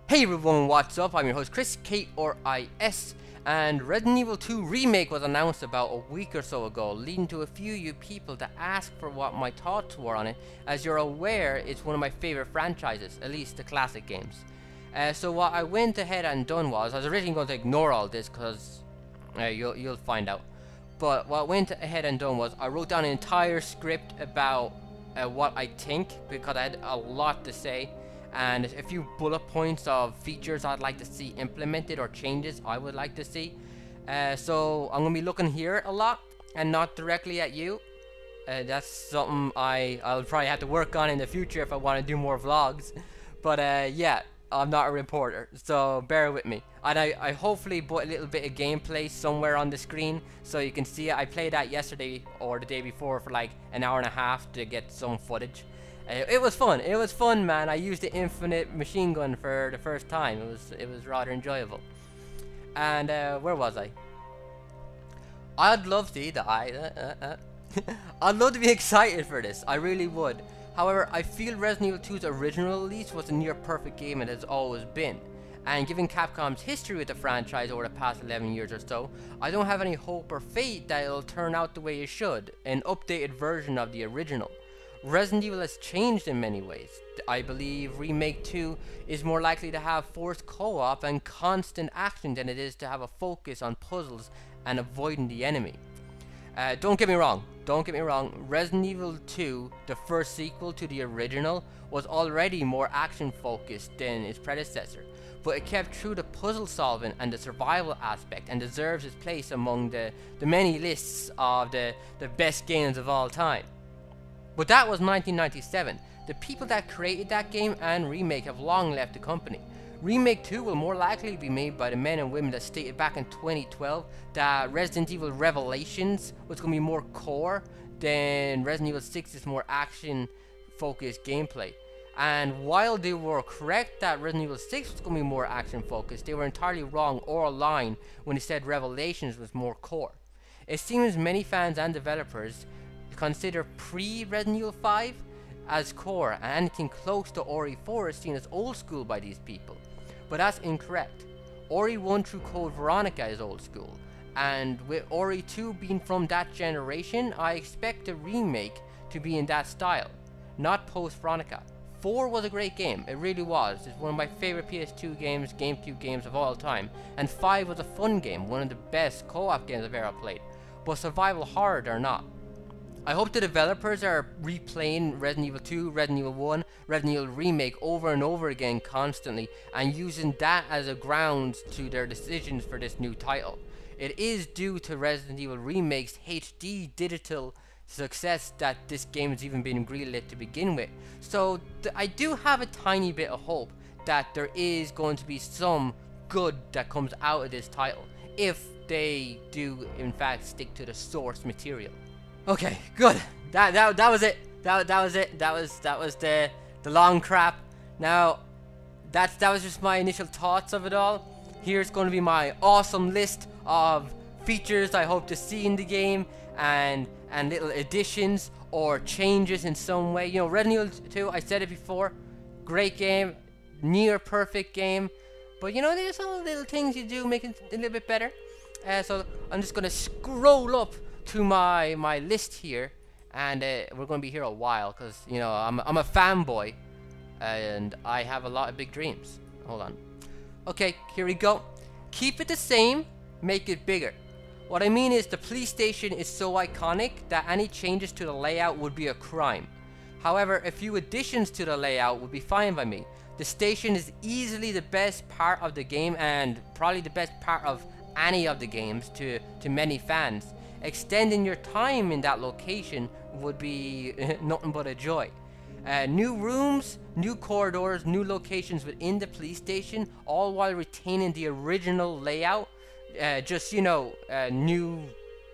Hey everyone, what's up? I'm your host Chris, K-R-I-S, and Resident Evil 2 Remake was announced about a week or so ago, leading to a few of you people to ask for what my thoughts were on it. As you're aware, it's one of my favorite franchises, at least the classic games. So what I went ahead and done was, I was originally going to ignore all this because you'll find out. But what I went ahead and done was, I wrote down an entire script about what I think, because I had a lot to say. And a few bullet points of features I'd like to see implemented or changes I would like to see. So I'm going to be looking here a lot and not directly at you. That's something I'll probably have to work on in the future if I want to do more vlogs. But yeah, I'm not a reporter, so bear with me. And I hopefully put a little bit of gameplay somewhere on the screen so you can see it. I played that yesterday or the day before for like an hour and a half to get some footage. It was fun, man. I used the infinite machine gun for the first time. It was rather enjoyable. And where was I? I'd love to I'd love to be excited for this. I really would. However, I feel Resident Evil 2's original release was a near perfect game it has always been. And given Capcom's history with the franchise over the past 11 years or so, I don't have any hope or faith that it'll turn out the way it should, an updated version of the original. Resident Evil has changed in many ways. I believe Remake 2 is more likely to have forced co-op and constant action than it is to have a focus on puzzles and avoiding the enemy. Don't get me wrong, Resident Evil 2, the first sequel to the original, was already more action focused than its predecessor, but it kept true to puzzle solving and the survival aspect and deserves its place among the many lists of the best games of all time. But that was 1997. The people that created that game and Remake have long left the company. Remake 2 will more likely be made by the men and women that stated back in 2012 that Resident Evil Revelations was going to be more core than Resident Evil 6's more action focused gameplay. And while they were correct that Resident Evil 6 was going to be more action focused, they were entirely wrong or aligned when they said Revelations was more core. It seems many fans and developers consider pre-Resident Evil 5 as core, and anything close to RE4 is seen as old school by these people. But that's incorrect. RE1 through Code Veronica is old school, and with RE2 being from that generation, I expect the remake to be in that style, not post Veronica. 4 was a great game, it really was. It's one of my favorite PS2 games, GameCube games of all time, and 5 was a fun game, one of the best co-op games I've ever played, but survival horror they're not. I hope the developers are replaying Resident Evil 2, Resident Evil 1, Resident Evil Remake over and over again constantly and using that as a ground to their decisions for this new title. It is due to Resident Evil Remake's HD digital success that this game has even been greenlit to begin with. So I do have a tiny bit of hope that there is going to be some good that comes out of this title if they do in fact stick to the source material. Okay, good. That was it. That was the long crap. Now, that was just my initial thoughts of it all. Here's going to be my awesome list of features I hope to see in the game and little additions or changes in some way. You know, Resident Evil 2, I said it before, great game, near perfect game, but you know, there's some little things you do make it a little bit better. So I'm just gonna scroll up to my list here, and we're gonna be here a while because you know I'm a fanboy and I have a lot of big dreams. Hold on. Okay, here we go. Keep it the same, make it bigger. What I mean is the police station is so iconic that any changes to the layout would be a crime. However, a few additions to the layout would be fine by me. The station is easily the best part of the game and probably the best part of any of the games to many fans. Extending your time in that location would be nothing but a joy. New rooms, new corridors, new locations within the police station, all while retaining the original layout. Just, you know, new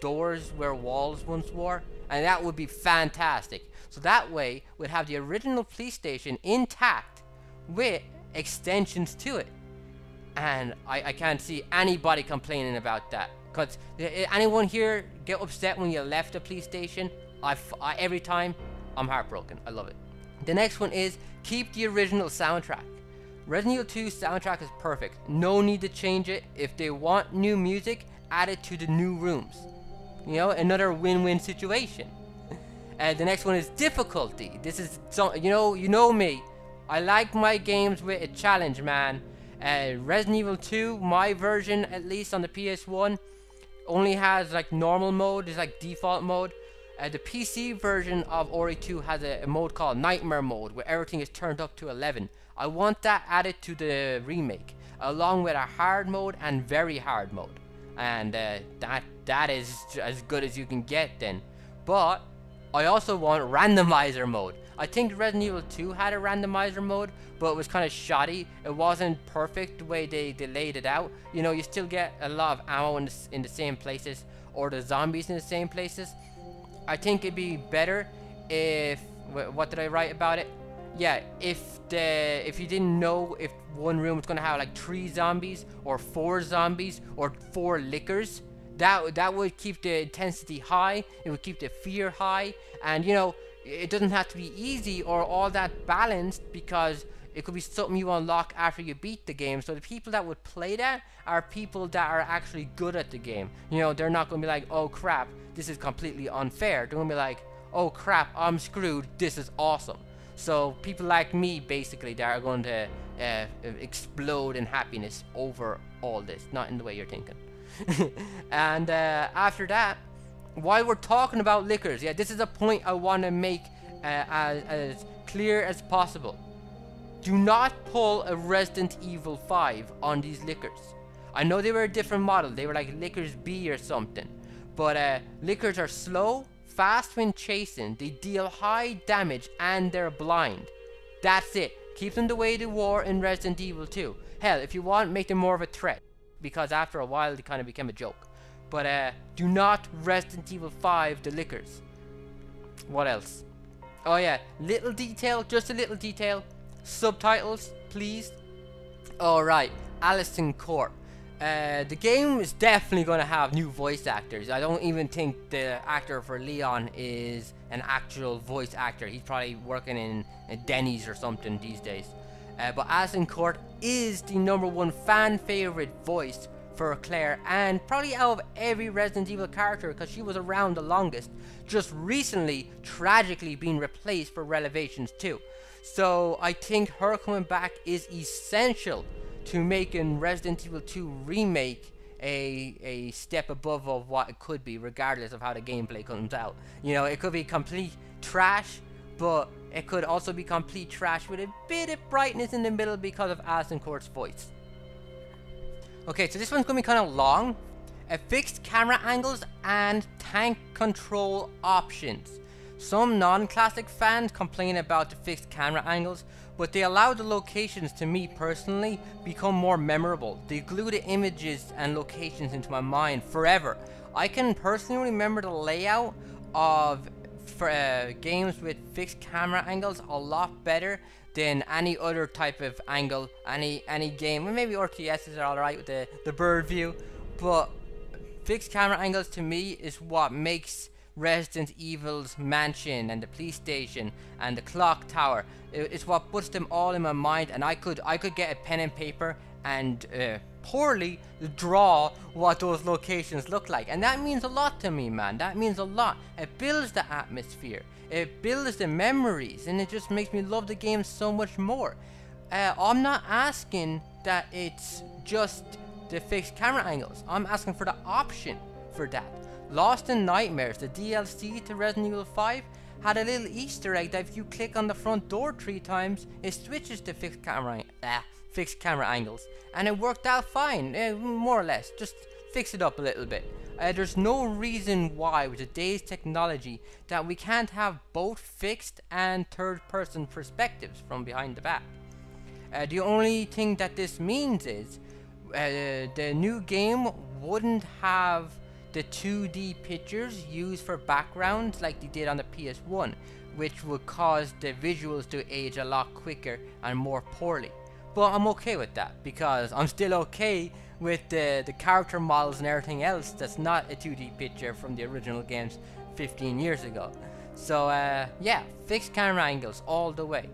doors where walls once were, and that would be fantastic. So that way, we'd have the original police station intact with extensions to it. And I can't see anybody complaining about that. Because anyone here get upset when you left the police station? Every time, I'm heartbroken. I love it. The next one is keep the original soundtrack. Resident Evil 2 soundtrack is perfect. No need to change it. If they want new music, add it to the new rooms. You know, another win-win situation. And the next one is difficulty. This is you know me. I like my games with a challenge, man. Resident Evil 2, my version at least on the PS1, only has like normal mode. It's like default mode. The PC version of RE2 has a mode called Nightmare Mode, where everything is turned up to 11. I want that added to the remake, along with a hard mode and very hard mode. And that is as good as you can get then. But I also want randomizer mode. I think Resident Evil 2 had a randomizer mode, but it was kind of shoddy. It wasn't perfect the way they laid it out. You know, you still get a lot of ammo in the same places, or the zombies in the same places. I think it'd be better if, what did I write about it? Yeah, if you didn't know if one room was gonna have like 3 zombies or 4 zombies or 4 lickers, that would keep the intensity high. It would keep the fear high, and you know, it doesn't have to be easy or all that balanced, because it could be something you unlock after you beat the game. So the people that would play that are people that are actually good at the game. You know, they're not gonna be like, oh crap, this is completely unfair. They're gonna be like, oh crap, I'm screwed, this is awesome. So people like me, basically, that are going to explode in happiness over all this, not in the way you're thinking. And after that, while we're talking about liquors, yeah, this is a point I want to make as clear as possible. Do not pull a Resident Evil 5 on these liquors. I know they were a different model, they were like Lickers B or something, but liquors are slow, fast when chasing, they deal high damage, and they're blind. That's it. Keep them the way they were in Resident Evil 2. Hell, if you want, make them more of a threat, because after a while they kind of became a joke. But do not Resident Evil 5 the liquors. What else? Oh yeah, little detail, just a little detail. Subtitles, please. Alright, Allison Court. The game is definitely going to have new voice actors. I don't even think the actor for Leon is an actual voice actor. He's probably working in Denny's or something these days. But Allison Court is the #1 fan favorite voice for Claire, and probably out of every Resident Evil character, because she was around the longest. Just recently, tragically, being replaced for Revelations 2. So I think her coming back is essential to making Resident Evil 2 Remake a step above of what it could be, regardless of how the gameplay comes out. You know, it could be complete trash, but it could also be complete trash with a bit of brightness in the middle because of Allison Court's voice. Okay, so this one's going to be kind of long. Fixed camera angles and tank control options. Some non-classic fans complain about the fixed camera angles, but they allow the locations, to me personally, become more memorable. They glue the images and locations into my mind forever. I can personally remember the layout of games with fixed camera angles a lot better than any other type of angle, any game. Maybe RTSs are alright with the bird view, but fixed camera angles to me is what makes Resident Evil's mansion and the police station and the clock tower. It's what puts them all in my mind, and I could get a pen and paper and poorly draw what those locations look like, and that means a lot to me, man. That means a lot. It builds the atmosphere, it builds the memories, and it just makes me love the game so much more. I'm not asking that it's just the fixed camera angles. I'm asking for the option for that. Lost in Nightmares, the DLC to Resident Evil 5, had a little Easter egg that if you click on the front door 3 times, it switches to fixed camera angles, and it worked out fine, more or less. Just fix it up a little bit. There's no reason why, with today's technology, that we can't have both fixed and third-person perspectives from behind the back. The only thing that this means is the new game wouldn't have the 2D pictures used for backgrounds like they did on the PS1, which would cause the visuals to age a lot quicker and more poorly. But I'm okay with that, because I'm still okay with the character models and everything else that's not a 2D picture from the original games 15 years ago. So yeah, fixed camera angles all the way.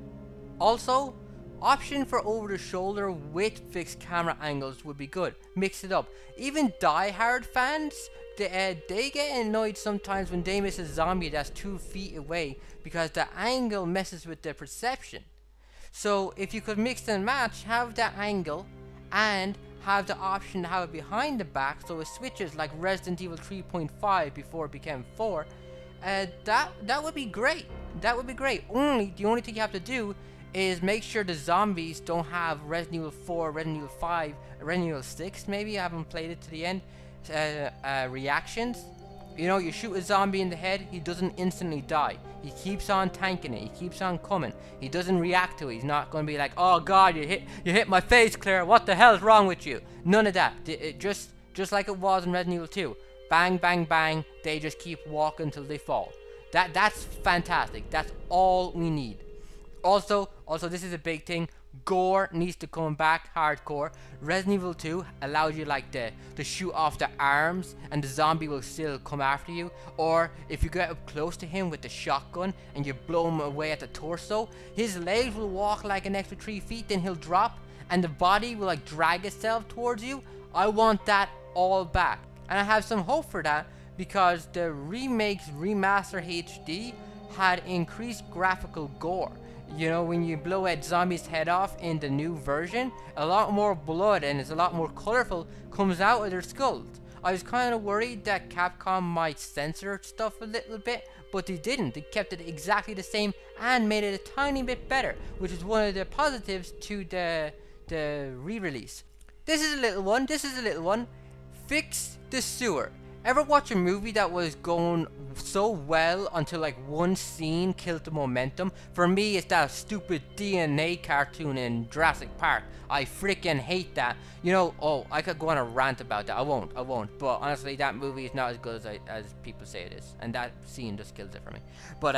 Also, Option for over the shoulder with fixed camera angles would be good. Mix it up. Even die-hard fans, they get annoyed sometimes when they miss a zombie that's 2 feet away because the angle messes with their perception. So if you could mix and match, have that angle and have the option to have it behind the back so it switches like Resident Evil 3.5 before it became 4, that would be great. That would be great. The only thing you have to do is make sure the zombies don't have Resident Evil 4, Resident Evil 5, Resident Evil 6 maybe, I haven't played it to the end, reactions. You know, you shoot a zombie in the head, he doesn't instantly die. He keeps on tanking it, he keeps on coming. He doesn't react to it, he's not going to be like, oh god, you hit my face, Claire, what the hell is wrong with you? None of that. Just like it was in Resident Evil 2. Bang, bang, bang, they just keep walking until they fall. That's fantastic, that's all we need. Also, this is a big thing. Gore needs to come back hardcore. Resident Evil 2 allows you like to shoot off the arms and the zombie will still come after you. Or if you get up close to him with the shotgun and you blow him away at the torso, his legs will walk like an extra 3 feet, then he'll drop and the body will like drag itself towards you. I want that all back. And I have some hope for that because the Remakes Remaster HD had increased graphical gore. You know, when you blow a zombie's head off in the new version, a lot more blood and it's a lot more colorful comes out of their skulls. I was kind of worried that Capcom might censor stuff a little bit, but they didn't. They kept it exactly the same and made it a tiny bit better, which is one of the positives to the re-release. This is a little one. Fix the sewer. Ever watch a movie that was going so well until like one scene killed the momentum? For me, it's that stupid DNA cartoon in Jurassic Park. I freaking hate that. You know, oh, I could go on a rant about that. I won't. But honestly, that movie is not as good as people say it is. And that scene just kills it for me. But,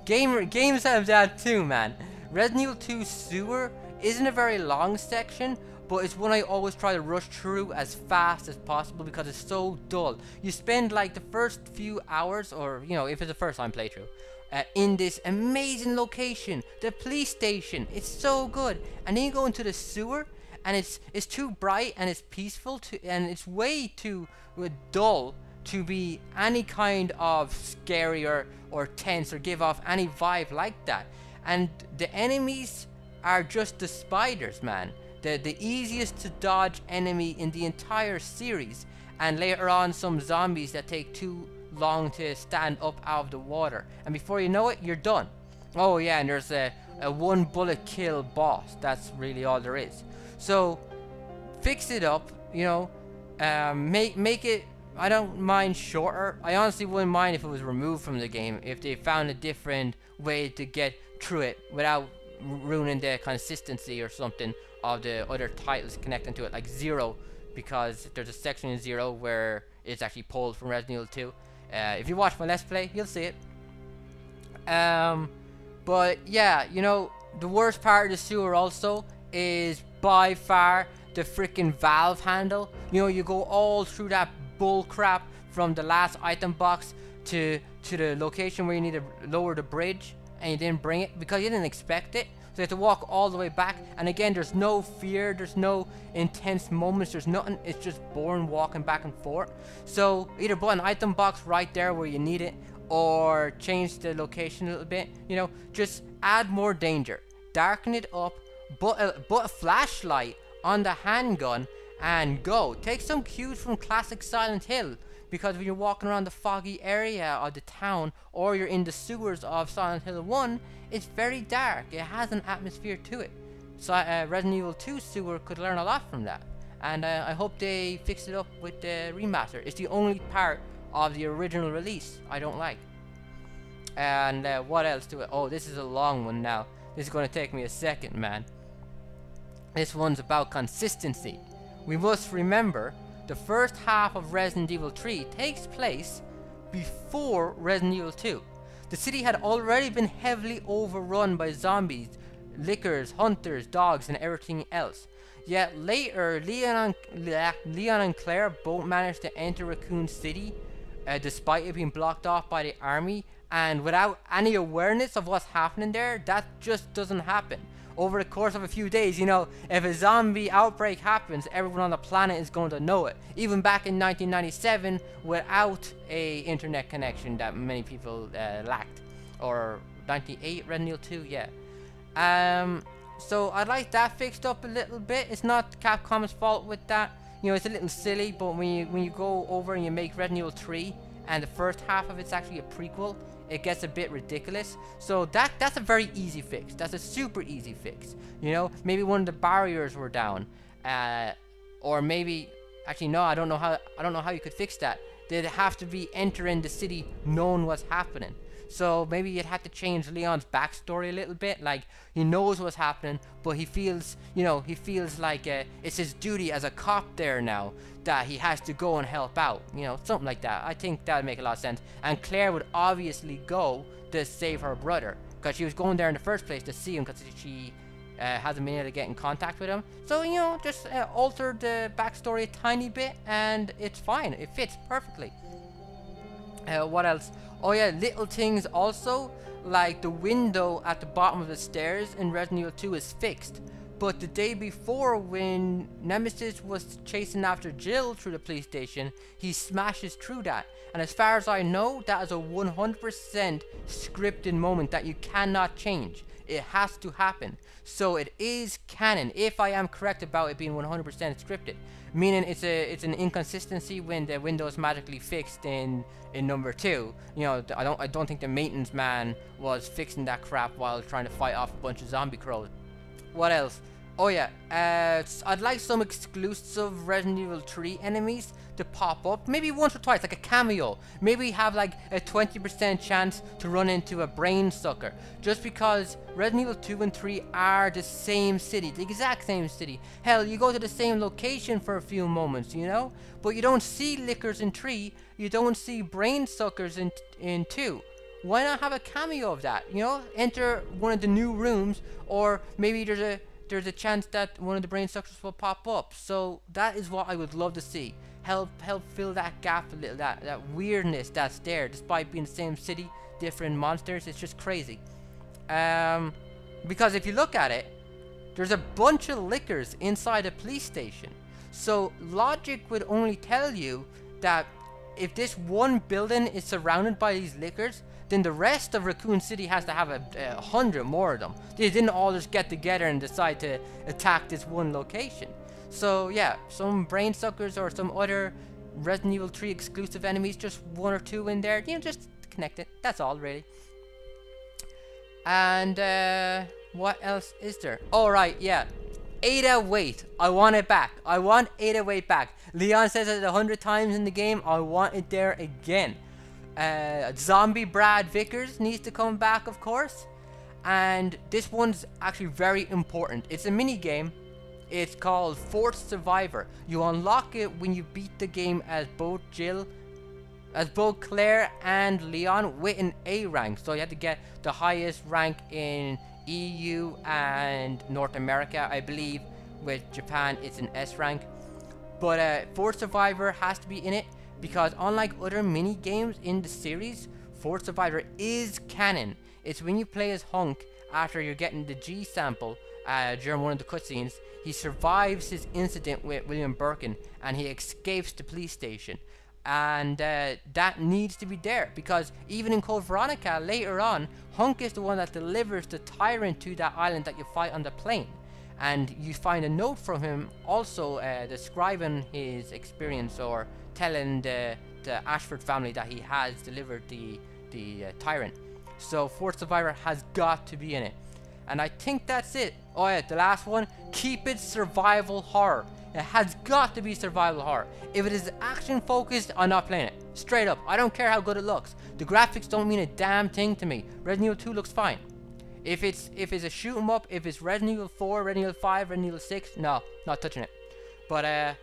games have that too, man. Resident Evil 2 Sewer isn't a very long section, but it's one I always try to rush through as fast as possible because it's so dull. You spend like the first few hours, or you know, if it's a first time playthrough, in this amazing location, the police station. It's so good, and then you go into the sewer, and it's too bright and it's peaceful and it's way too dull to be any kind of scary or tense or give off any vibe like that. And the enemies are just the spiders, man. The easiest to dodge enemy in the entire series, and later on some zombies that take too long to stand up out of the water, and before you know it, you're done. Oh yeah, and there's a one bullet kill boss. That's really all there is. So fix it up, you know, make it, I don't mind shorter. I honestly wouldn't mind if it was removed from the game, if they found a different way to get through it without ruining the consistency or something of the other titles connecting to it, like Zero, because there's a section in Zero where it's actually pulled from Resident Evil 2. If you watch my Let's Play, you'll see it. But yeah, you know, the worst part of the sewer also is by far the freaking valve handle. You know, you go all through that bull crap from the last item box to the location where you need to lower the bridge, and you didn't bring it because you didn't expect it. So you have to walk all the way back, and again, there's no fear, there's no intense moments, there's nothing, it's just boring walking back and forth. So either put an item box right there where you need it, or change the location a little bit, you know, just add more danger, darken it up, put a flashlight on the handgun, and go. Take some cues from classic Silent Hill, because when you're walking around the foggy area of the town, or you're in the sewers of Silent Hill 1, it's very dark. It has an atmosphere to it. So Resident Evil 2 sewer could learn a lot from that. And I hope they fix it up with the remaster. It's the only part of the original release I don't like. And what else to it? Oh, this is a long one now. This is going to take me a second, man. This one's about consistency. We must remember the first half of Resident Evil 3 takes place before Resident Evil 2. The city had already been heavily overrun by zombies, lickers, hunters, dogs, and everything else. Yet later, Leon and Claire both managed to enter Raccoon City, despite it being blocked off by the army, and without any awareness of what's happening there. That just doesn't happen. over the course of a few days, you know, if a zombie outbreak happens, everyone on the planet is going to know it. Even back in 1997, without a internet connection that many people lacked. Or 98, Resident Evil 2, yeah. So I'd like that fixed up a little bit. It's not Capcom's fault with that. You know, it's a little silly, but when you go over and you make Resident Evil 3, and the first half of it's actually a prequel, it gets a bit ridiculous. So that's a very easy fix. That's a super easy fix. You know, maybe one of the barriers were down, or maybe actually no, I don't know how you could fix that. They'd have to be entering the city knowing what's happening. So maybe you'd have to change Leon's backstory a little bit. Like, he knows what's happening, but he feels, you know, he feels like it's his duty as a cop there now that he has to go and help out. You know, something like that. I think that would make a lot of sense. And Claire would obviously go to save her brother, because she was going there in the first place to see him, because she hasn't been able to get in contact with him. So, you know, just alter the backstory a tiny bit, and it's fine. It fits perfectly. What else? Oh yeah, little things also, like the window at the bottom of the stairs in Resident Evil 2 is fixed. But the day before, when Nemesis was chasing after Jill through the police station, he smashes through that. And as far as I know, that is a 100% scripted moment that you cannot change. It has to happen. So it is canon, if I am correct about it being 100% scripted. Meaning it's an inconsistency when the window is magically fixed in number 2. You know, I don't think the maintenance man was fixing that crap while trying to fight off a bunch of zombie crows. What else? Oh yeah, I'd like some exclusive Resident Evil 3 enemies to pop up, maybe once or twice, like a cameo. Maybe have like a 20% chance to run into a brain sucker, just because Resident Evil 2 and 3 are the same city, the exact same city. Hell, you go to the same location for a few moments, you know, but you don't see lickers in 3, you don't see brain suckers in 2. Why not have a cameo of that? You know, enter one of the new rooms, or maybe there's a chance that one of the brain suckers will pop up. So that is what I would love to see. Help fill that gap a little, that weirdness that's there, despite being the same city, different monsters. It's just crazy. Because if you look at it, there's a bunch of lickers inside a police station. So logic would only tell you that if this one building is surrounded by these lickers, then the rest of Raccoon City has to have 100 more of them. They didn't all just get together and decide to attack this one location. So yeah, some brain suckers or some other Resident Evil 3 exclusive enemies, just 1 or 2 in there, you know, just connect it. That's all really. And what else is there? All right, yeah. Ada Wait, I want it back. I want Ada Wait back. Leon says it 100 times in the game. I want it there again. Zombie Brad Vickers needs to come back, of course. And this one's actually very important. It's a mini game. It's called Fourth Survivor. You unlock it when you beat the game as both Claire and Leon with an A rank. So you have to get the highest rank in EU and North America. I believe with Japan it's an S rank. But Fourth Survivor has to be in it, because unlike other mini games in the series, Fourth Survivor is canon. It's when you play as Hunk after you're getting the G sample during one of the cutscenes. He survives his incident with William Birkin and he escapes the police station. And that needs to be there, because even in Code Veronica later on, Hunk is the one that delivers the tyrant to that island that you fight on the plane. And you find a note from him also describing his experience, or telling the Ashford family that he has delivered the tyrant. So Fourth Survivor has got to be in it. And I think that's it. Oh yeah, the last one, keep it survival horror. It has got to be survival horror. If it is action focused, I'm not playing it. Straight up, I don't care how good it looks. The graphics don't mean a damn thing to me. Resident Evil 2 looks fine. If it's a shoot 'em up, if it's Resident Evil 4, Resident Evil 5, Resident Evil 6, no, not touching it. But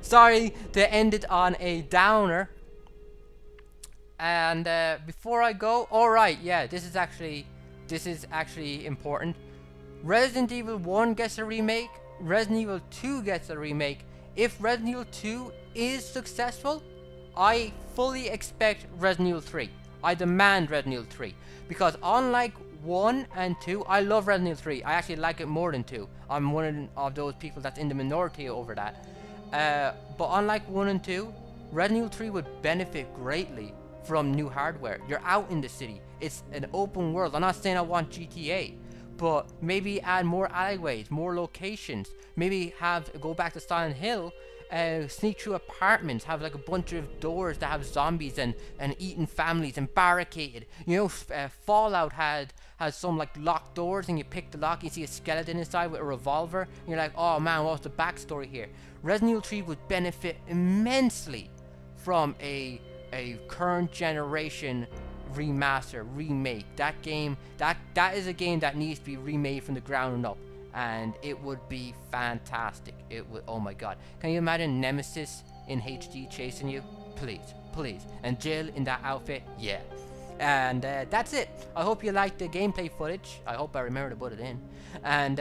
sorry to end it on a downer. And before I go, alright, yeah, this is actually important. Resident Evil 1 gets a remake, Resident Evil 2 gets a remake. If Resident Evil 2 is successful, I fully expect Resident Evil 3. I demand Resident Evil 3. Because unlike 1 and 2, I love Resident Evil 3. I actually like it more than 2. I'm one of those people that's in the minority over that. But unlike 1 and 2, Resident Evil 3 would benefit greatly from new hardware. You're out in the city. It's an open world. I'm not saying I want GTA, but maybe add more alleyways, more locations. Maybe go back to Silent Hill, sneak through apartments, have like a bunch of doors that have zombies and eating families and barricaded. You know, Fallout has some like locked doors, and you pick the lock, you see a skeleton inside with a revolver, and you're like, oh man, what's the backstory here? Resident Evil 3 would benefit immensely from a current generation remaster, remake. That game, that is a game that needs to be remade from the ground up, and it would be fantastic. It would, oh my god. Can you imagine Nemesis in HD chasing you? Please, please. And Jill in that outfit? Yeah. And that's it. I hope you liked the gameplay footage. I hope I remember to put it in. And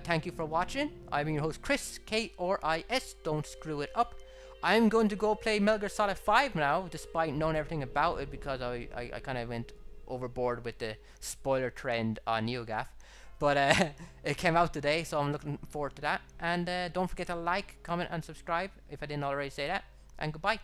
thank you for watching. I'm your host, Chris, K-R-I-S. Don't screw it up. I'm going to go play Metal Gear Solid 5 now, despite knowing everything about it, because I kind of went overboard with the spoiler trend on NeoGAF. But it came out today, so I'm looking forward to that. And don't forget to like, comment, and subscribe if I didn't already say that. And goodbye.